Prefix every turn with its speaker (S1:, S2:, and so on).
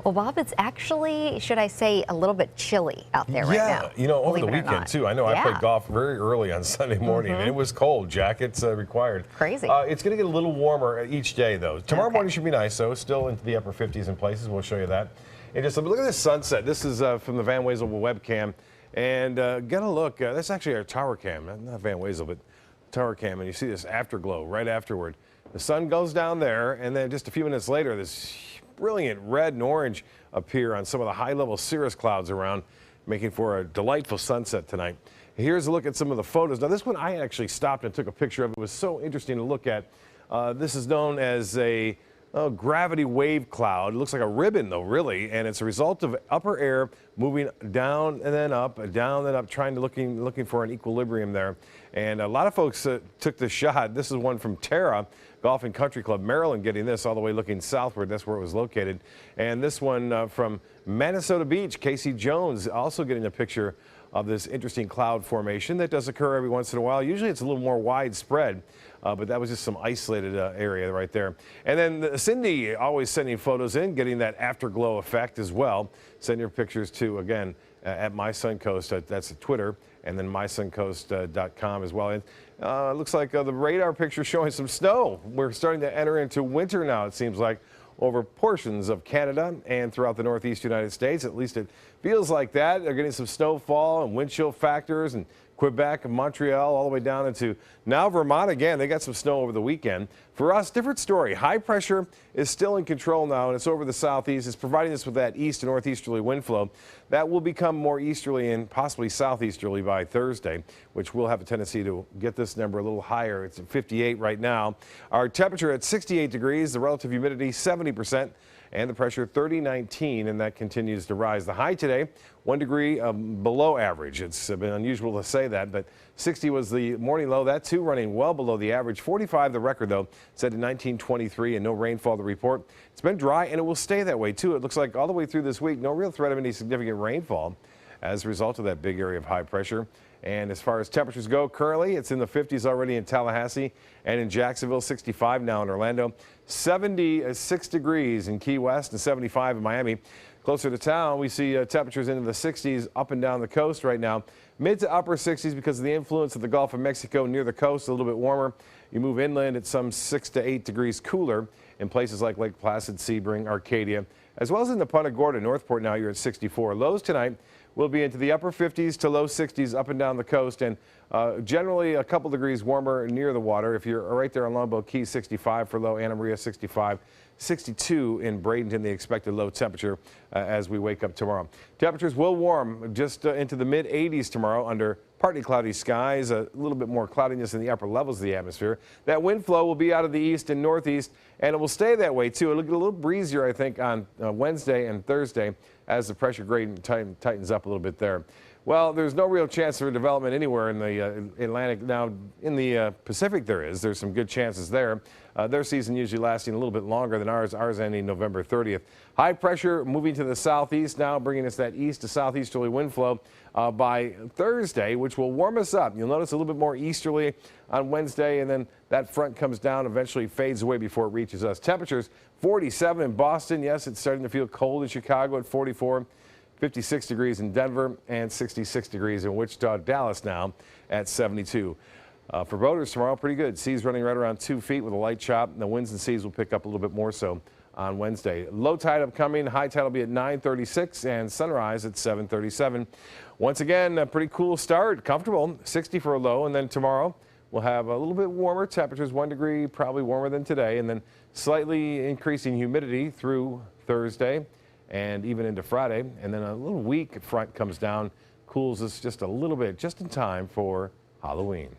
S1: Well, Bob, it's actually, should I say, a little bit chilly out there right now.
S2: Yeah, you know, over the
S1: believe it or
S2: weekend
S1: not.
S2: too. I know I
S1: Yeah.
S2: played golf very early on Sunday morning, and it was cold. Jackets required.
S1: Crazy.
S2: It's going to get a little warmer each day, though. Tomorrow
S1: Okay.
S2: morning should be nice, though. Still into the upper 50s in places. We'll show you that. And just look at this sunset. This is from the Van Wezel webcam. And get a look. That's actually our tower cam, not Van Wezel, but tower cam. And you see this afterglow right afterward. The sun goes down there, and then just a few minutes later, this brilliant red and orange appear on some of the high-level cirrus clouds around, making for a delightful sunset tonight. Here's a look at some of the photos. Now, this one I actually stopped and took a picture of. It was so interesting to look at. This is known as a gravity wave cloud. It looks like a ribbon, though, really, and it's a result of upper air moving down and then up, down and up, trying to looking for an equilibrium there. And a lot of folks took this shot. This is one from Terra Golf and Country Club, Maryland, getting this all the way looking southward. That's where it was located. And this one from Minnesota Beach, Casey Jones, also getting a picture of this interesting cloud formation that does occur every once in a while. Usually it's a little more widespread, but that was just some isolated area right there. And then Cindy always sending photos in, getting that afterglow effect as well. Send your pictures to, again, at MySuncoast. That's Twitter, and then mysuncoast.com as well. And it looks like the radar picture showing some snow. We're starting to enter into winter now, it seems like, over portions of Canada and throughout the northeast United States. At least it feels like that. They're getting some snowfall and wind chill factors, and Quebec and Montreal all the way down into now Vermont again. They got some snow over the weekend. For us, different story. High pressure is still in control now, and it's over the southeast. It's providing us with that east and northeasterly wind flow. That will become more easterly and possibly southeasterly by Thursday, which will have a tendency to get this number a little higher. It's at 58 right now. Our temperature at 68 degrees, the relative humidity 70%. And the pressure 3019, and that continues to rise. The high today, 1 degree below average. It's been unusual to say that, but 60 was the morning low. That too running well below the average. 45 the record, though, set in 1923, and no rainfall to report. It's been dry, and it will stay that way, too. It looks like all the way through this week, no real threat of any significant rainfall as a result of that big area of high pressure. And as far as temperatures go, currently it's in the 50s already in Tallahassee and in Jacksonville, 65 now in Orlando, 76 degrees in Key West and 75 in Miami. Closer to town, we see temperatures into the 60s up and down the coast right now. Mid to upper 60s because of the influence of the Gulf of Mexico near the coast, a little bit warmer. You move inland, it's some 6 to 8 degrees cooler in places like Lake Placid, Sebring, Arcadia, as well as in the Punta Gorda, Northport. Now you're at 64. Lows tonight will be into the upper 50s to low 60s up and down the coast, and generally a couple degrees warmer near the water. If you're right there on Longboat Key, 65 for low, Anna Maria 65, 62 in Bradenton, the expected low temperature as we wake up tomorrow. Temperatures will warm just into the mid 80s tomorrow under partly cloudy skies, a little bit more cloudiness in the upper levels of the atmosphere. That wind flow will be out of the east and northeast, and it will stay that way too. It'll get a little breezier, I think, on Wednesday and Thursday as the pressure gradient tightens up a little bit there. Well, there's no real chance for development anywhere in the Atlantic. Now, in the Pacific there is. There's some good chances there. Their season usually lasting a little bit longer than ours ending November 30th. High pressure moving to the southeast now, bringing us that east to southeasterly wind flow by Thursday, which will warm us up. You'll notice a little bit more easterly on Wednesday, and then that front comes down, eventually fades away before it reaches us. Temperatures 47 in Boston. Yes, it's starting to feel cold in Chicago at 44. 56 degrees in Denver and 66 degrees in Wichita. Dallas now at 72. For boaters tomorrow, pretty good. Seas running right around 2 feet with a light chop. The winds and seas will pick up a little bit more so on Wednesday. Low tide upcoming. High tide will be at 9:36 and sunrise at 7:37. Once again, a pretty cool start. Comfortable. 60 for a low. And then tomorrow we'll have a little bit warmer temperatures, 1 degree, probably warmer than today. And then slightly increasing humidity through Thursday and even into Friday. And then a little weak front comes down, cools us just a little bit, just in time for Halloween.